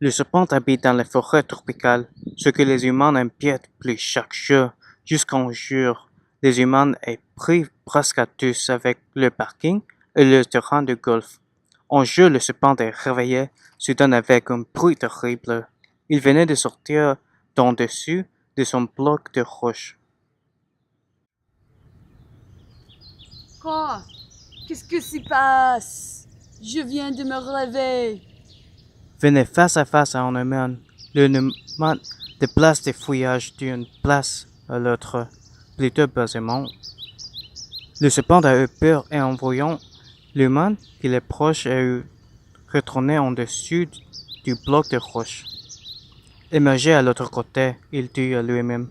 Le serpent habite dans les forêts tropicales, ce que les humains empiètent plus chaque jour, jusqu'un jour, les humains aient pris presque à tous avec le parking et le terrain de golf. Un jour, le serpent est réveillé soudain avec un bruit terrible. Il venait de sortir d'en dessus de son bloc de roche. Quoi? Qu'est-ce que se passe? Je viens de me réveiller. Venait face à face à un humain. Le humain déplace des fouillages d'une place à l'autre, plutôt basiquement. Le serpent a eu peur et en voyant l'humain qu'il est proche a eu retourné en dessus du bloc de roche. Émergé à l'autre côté, il dit à lui-même.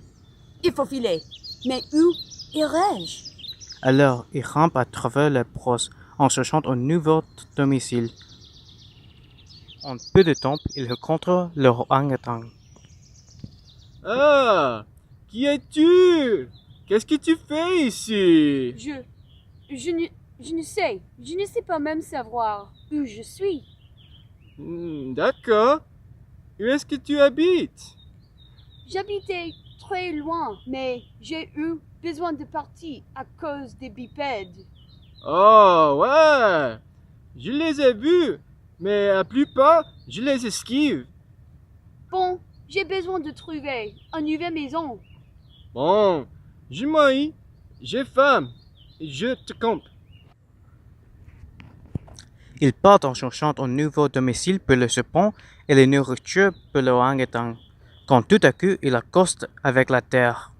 Il faut filer. Mais où irai-je? Alors, il rampe à travers les brosses en cherchant un nouveau domicile. En peu de temps, il rencontre le orang-outan. Ah, qui es-tu? Qu'est-ce que tu fais ici? Je ne sais pas même savoir où je suis. D'accord. Où est-ce que tu habites? J'habitais très loin, mais j'ai eu besoin de partir à cause des bipèdes. Oh, ouais. Je les ai vus, mais la plupart, je les esquive. Bon, j'ai besoin de trouver une nouvelle maison. Bon, je marie, j'ai faim, je te compte. Il part en cherchant un nouveau domicile pour le serpent et la nourriture pour le orang-outan, quand tout à coup il accoste avec la terre.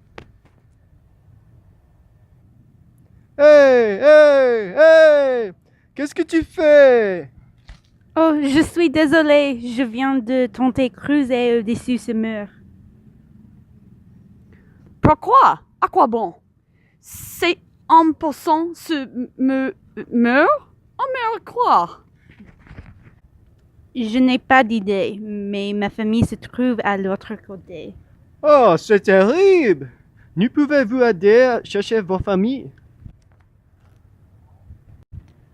Hey, hey, hey! Qu'est-ce que tu fais? Oh, je suis désolée, je viens de tenter creuser au-dessus ce mur. Pourquoi? À quoi bon? C'est en passant ce mur? Un mur quoi? Je n'ai pas d'idée, mais ma famille se trouve à l'autre côté. Oh, c'est terrible! Nous pouvez-vous aider à chercher vos familles?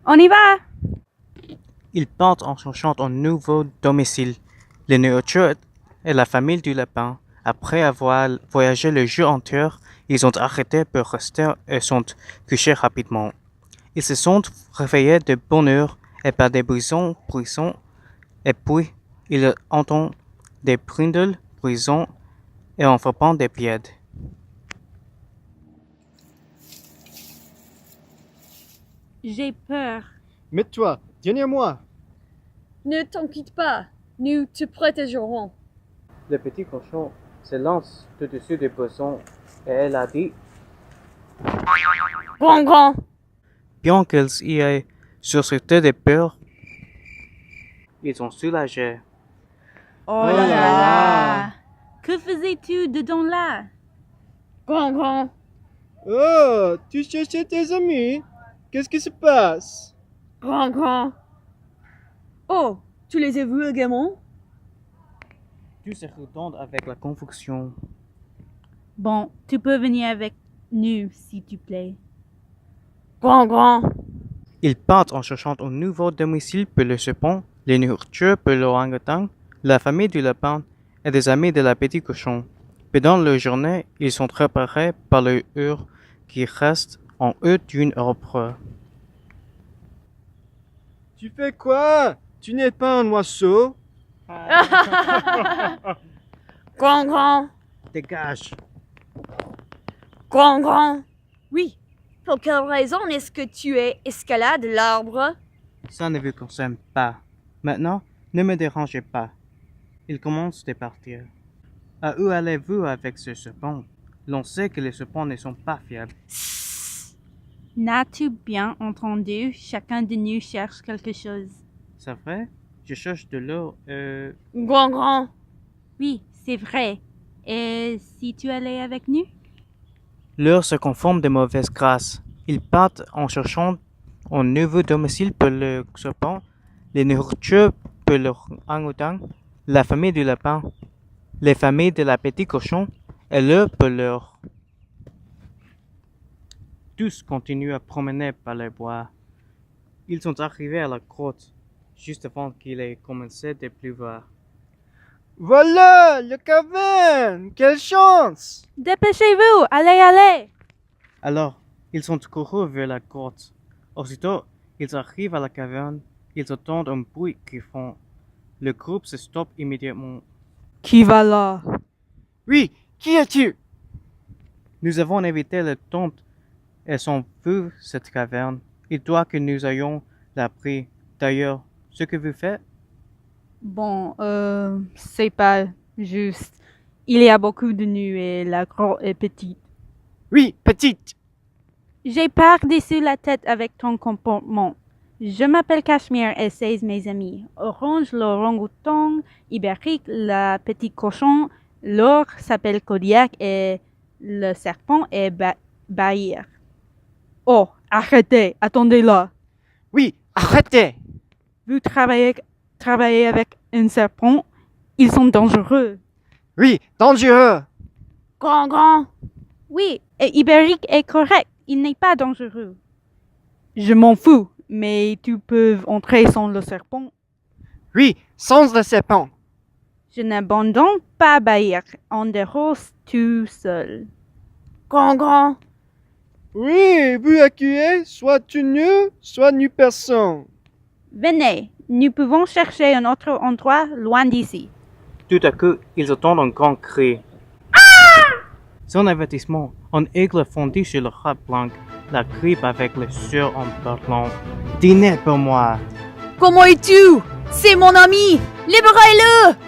On y va! Ils partent en cherchant un nouveau domicile, la nourriture et la famille du lapin. Après avoir voyagé le jour entier, ils ont arrêté pour rester et sont couchés rapidement. Ils se sont réveillés de bonne heure et par des buissons bruissants, et puis ils entendent des brindilles bruissant et en frappant des pieds. J'ai peur. Mets-toi, derrière moi. Ne t'inquiète pas, nous te protégerons. Le petit cochon se lance au-dessus des buissons et elle a dit Grand, grand. bien qu'ils y aient suscité des peurs, ils sont soulagés. Oh là là! Que faisais-tu dedans là? Grand, grand. Oh, tu cherchais tes amis? Qu'est-ce qui se passe? Grand, grand. Oh, tu les as vus également? Tout se retourne avec la confusion. Bon, tu peux venir avec nous, s'il te plaît. Grand, grand. Ils partent en cherchant un nouveau domicile pour le serpent, les nourritures pour l'orang-outan, la famille du lapin et des amis de la petite cochon. Pendant la journée, ils sont préparés par le hur qui reste en haut d'une arbre. Tu fais quoi? Tu n'es pas un oiseau? Grand, grand. Dégage! Grand, grand. Oui. Pour quelle raison est-ce que tu es escalade l'arbre? Ça ne vous concerne pas. Maintenant, ne me dérangez pas. Il commence de partir. À où allez-vous avec ce serpent? L'on sait que les serpents ne sont pas fiables. N'as-tu bien entendu? Chacun de nous cherche quelque chose. C'est vrai? Je cherche de l'eau. Grand, grand. Oui, c'est vrai. Et si tu allais avec nous? L'heure se conforme de mauvaise grâce. Ils partent en cherchant un nouveau domicile pour le serpent, les nourritures pour le orang-outan, la famille du lapin, les familles de la petite cochon et l'heure pour l'heure. Tous continuent à promener par les bois. Ils sont arrivés à la grotte, juste avant qu'il ait commencé de pleuvoir. Voilà, le caverne! Quelle chance! Dépêchez-vous, allez, allez! Alors, ils ont couru vers la grotte. Aussitôt, ils arrivent à la caverne. Ils entendent un bruit qui font. Le groupe se stoppe immédiatement. Qui va là? Oui, qui es-tu? Nous avons évité le tente et sont vu cette caverne. Il doit que nous ayons l'abri. D'ailleurs, ce que vous faites, Bon, c'est pas juste. Il y a beaucoup de nuits et la grotte est petite. Oui, petite. J'ai par-dessus la tête avec ton comportement. Je m'appelle Cachemire et c'est mes amis. Orange, l'orang-outan, Ibérique, la petite cochon, l'or s'appelle Kodiak et le serpent est Bahir. Oh, arrêtez, attendez là. Oui, arrêtez. Vous travaillez avec un serpent, ils sont dangereux. Oui, dangereux. Grand. Oui, et Ibérique est correct. Il n'est pas dangereux. Je m'en fous, mais tu peux entrer sans le serpent. Oui, sans le serpent. Je n'abandonne pas Bahir. On déroule tout seul. Grand. Oui, vous accueillez, soit tu nu, soit nu personne. Venez, nous pouvons chercher un autre endroit loin d'ici. tout à coup, ils entendent un grand cri. Sans avertissement, un aigle fondit sur le rat blanc, la grippe avec le sueur en parlant. Dînez pour moi. Comment es-tu? C'est mon ami! Libérez-le!